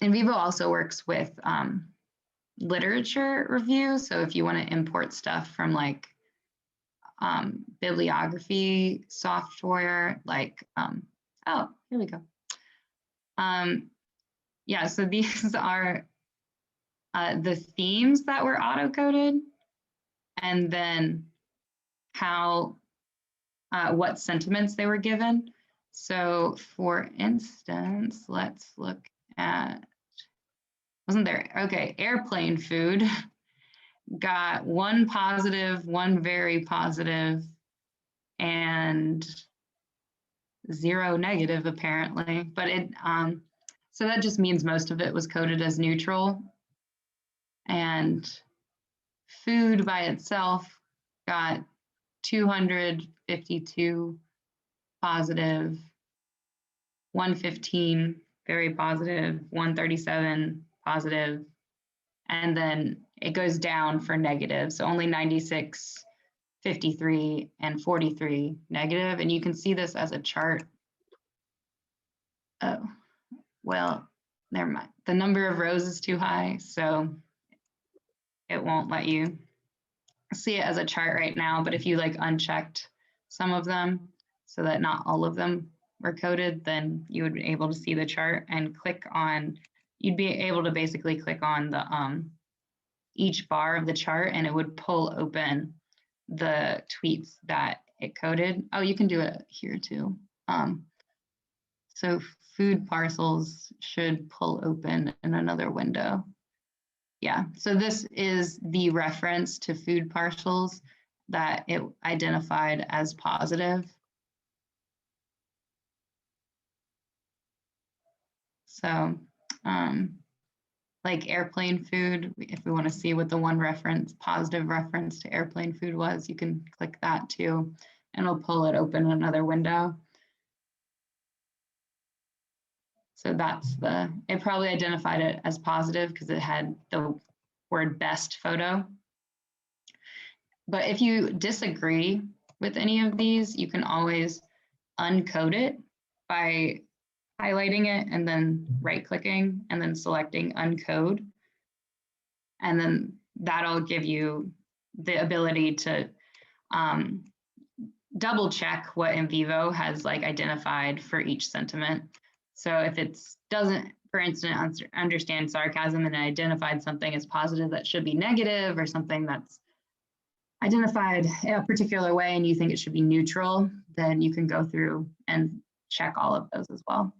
NVivo also works with literature review. So if you want to import stuff from like bibliography software, like, oh, here we go. Yeah, so these are the themes that were auto-coded, and then how, what sentiments they were given. So for instance, let's look at, wasn't there, okay, airplane food got 1 positive, 1 very positive, and 0 negative apparently, but it, so that just means most of it was coded as neutral. And food by itself got 252 positive, 115 very positive, 137 positive, and then it goes down for negative. So only 96, 53, and 43 negative. And you can see this as a chart. Oh, well, never mind. The number of rows is too high, so it won't let you see it as a chart right now. But if you like unchecked some of them so that not all of them were coded, then you would be able to see the chart and click on, you'd be able to basically click on the each bar of the chart, and it would pull open the tweets that it coded. Oh, you can do it here too. So food parcels should pull open in another window. Yeah, so this is the reference to food parcels that it identified as positive. So like airplane food, if we want to see what the one reference, positive reference to airplane food was, you can click that too, and it'll pull it open in another window. So that's the, it probably identified it as positive because it had the word best photo. But if you disagree with any of these, you can always uncode it by highlighting it and then right-clicking and then selecting uncode. And then that'll give you the ability to double check what NVivo has like identified for each sentiment. So if it doesn't, for instance, understand sarcasm and identified something as positive that should be negative, or something that's identified in a particular way and you think it should be neutral, then you can go through and check all of those as well.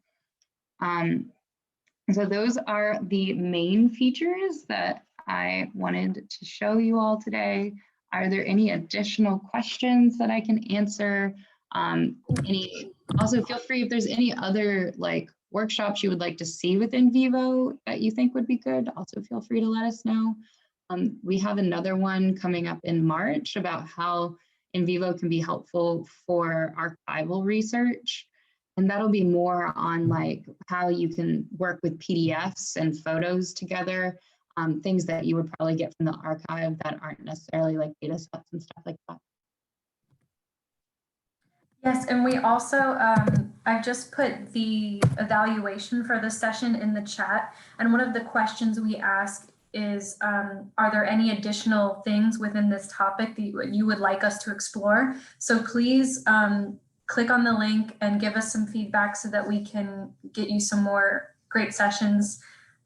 So those are the main features that I wanted to show you all today. Are there any additional questions that I can answer? Also feel free if there's any other like workshops you would like to see with NVivo that you think would be good, also feel free to let us know. We have another one coming up in March about how NVivo can be helpful for archival research. And that'll be more on like how you can work with PDFs and photos together, things that you would probably get from the archive that aren't necessarily like data sets and stuff like that. Yes, and we also, I've just put the evaluation for this session in the chat. And one of the questions we ask is, are there any additional things within this topic that you would like us to explore? So please click on the link and give us some feedback so that we can get you some more great sessions.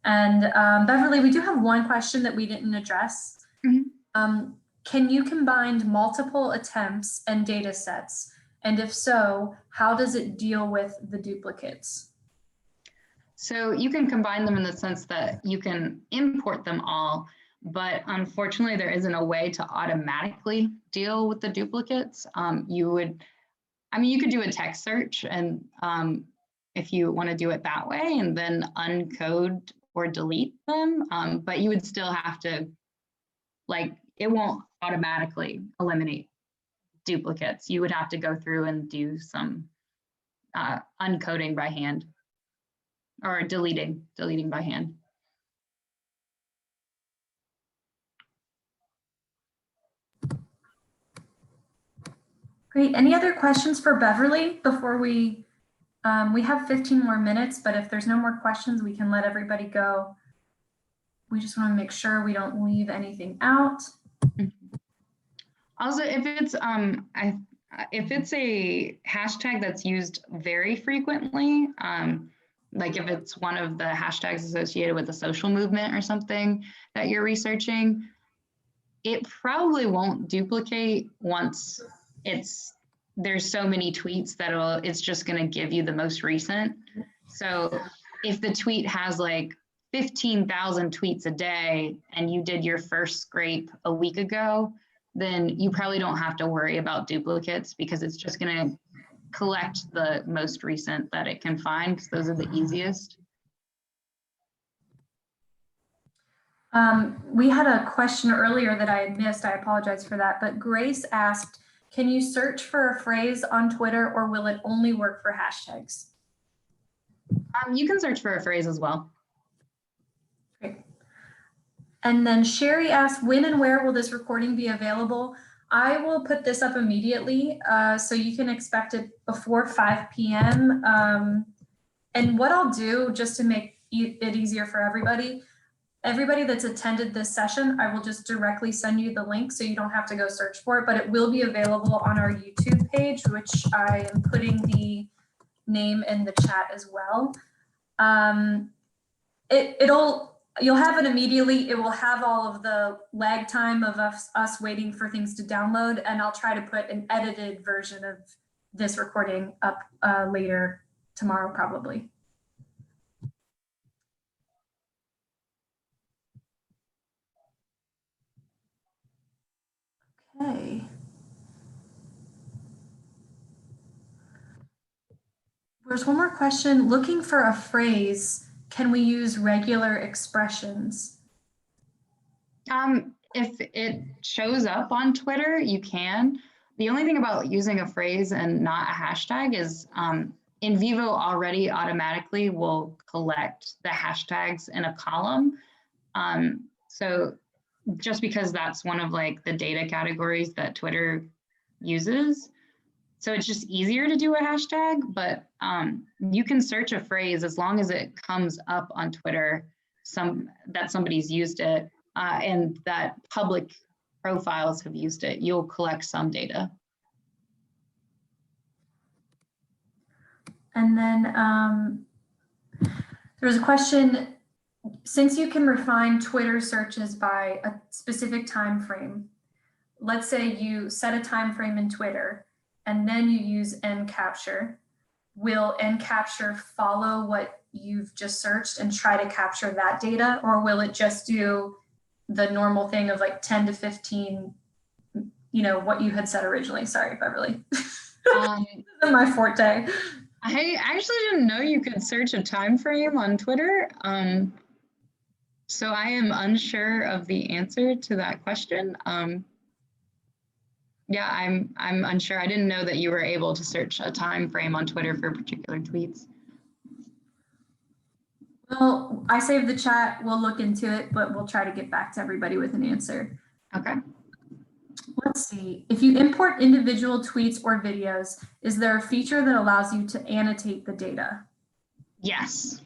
And Beverly, we do have one question that we didn't address. Mm-hmm. Can you combine multiple attempts and data sets? And if so, how does it deal with the duplicates? So you can combine them in the sense that you can import them all, but unfortunately there isn't a way to automatically deal with the duplicates. You could do a text search, and if you want to do it that way and then uncode or delete them, but you would still have to, like, it won't automatically eliminate duplicates. You would have to go through and do some uncoding by hand, or deleting by hand. Great. Any other questions for Beverly before we have 15 more minutes, but if there's no more questions, we can let everybody go. We just want to make sure we don't leave anything out. Also, if it's a hashtag that's used very frequently, like if it's one of the hashtags associated with a social movement or something that you're researching, it probably won't duplicate once there's so many tweets that it's just going to give you the most recent. So if the tweet has like 15,000 tweets a day and you did your first scrape a week ago, then you probably don't have to worry about duplicates, because it's just going to collect the most recent that it can find, because those are the easiest. We had a question earlier that I had missed. I apologize for that. But Grace asked, can you search for a phrase on Twitter, or will it only work for hashtags? You can search for a phrase as well. Great. And then Sherry asked, when and where will this recording be available? I will put this up immediately, so you can expect it before 5 p.m. And what I'll do, just to make it easier for everybody that's attended this session, I will just directly send you the link so you don't have to go search for it, but it will be available on our YouTube page, which I am putting the name in the chat as well. You'll have it immediately. It will have all of the lag time of us waiting for things to download, and I'll try to put an edited version of this recording up later tomorrow, probably. Okay. There's one more question. Looking for a phrase, can we use regular expressions? If it shows up on Twitter, you can. The only thing about using a phrase and not a hashtag is NVivo already automatically will collect the hashtags in a column. So just because that's one of like the data categories that Twitter uses. So it's just easier to do a hashtag, but you can search a phrase as long as it comes up on Twitter, that somebody's used it and that public profiles have used it. You'll collect some data. And then there was a question, since you can refine Twitter searches by a specific time frame, let's say you set a time frame in Twitter and then you use NCapture, will NCapture follow what you've just searched and try to capture that data, or will it just do the normal thing of like 10 to 15, you know, what you had said originally? Sorry, Beverly. This is my forte. I actually didn't know you could search a time frame on Twitter. So I am unsure of the answer to that question. Yeah, I'm unsure. I didn't know that you were able to search a time frame on Twitter for particular tweets. Well, I saved the chat. We'll look into it, but we'll try to get back to everybody with an answer. Okay. Let's see. If you import individual tweets or videos, is there a feature that allows you to annotate the data? Yes,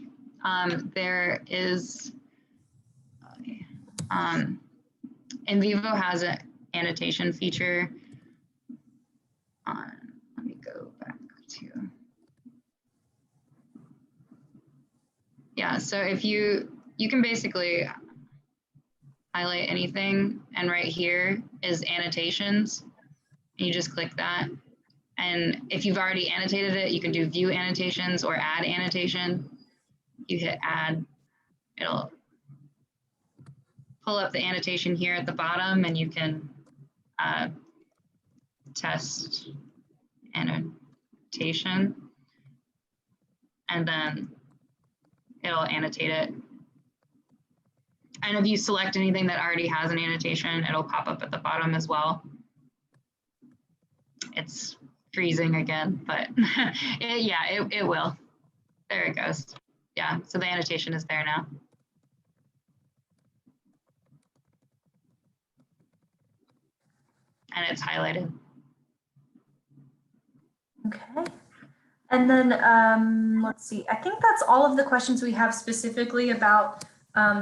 there is. NVivo has an annotation feature. Let me go back to. Yeah, so if you can basically highlight anything, and right here is annotations. And you just click that. And if you've already annotated it, you can do view annotations or add annotation. You hit add, it'll pull up the annotation here at the bottom, and you can test annotation, and then it'll annotate it And if you select anything that already has an annotation, it'll pop up at the bottom as well. It's freezing again, but it will. There it goes. Yeah, so the annotation is there now. And it's highlighted. Okay. And then let's see, I think that's all of the questions we have specifically about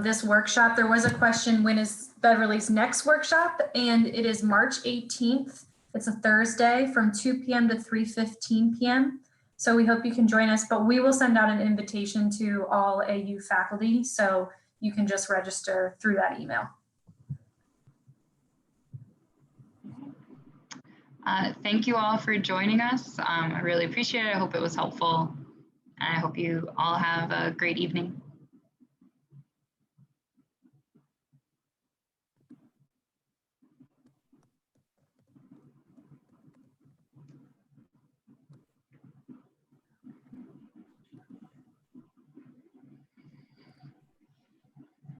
this workshop. There was a question, when is Beverly's next workshop? And it is March 18th. It's a Thursday from 2 p.m. to 3:15 p.m. So we hope you can join us, but we will send out an invitation to all AU faculty. So you can just register through that email. Thank you all for joining us. I really appreciate it. I hope it was helpful. And I hope you all have a great evening.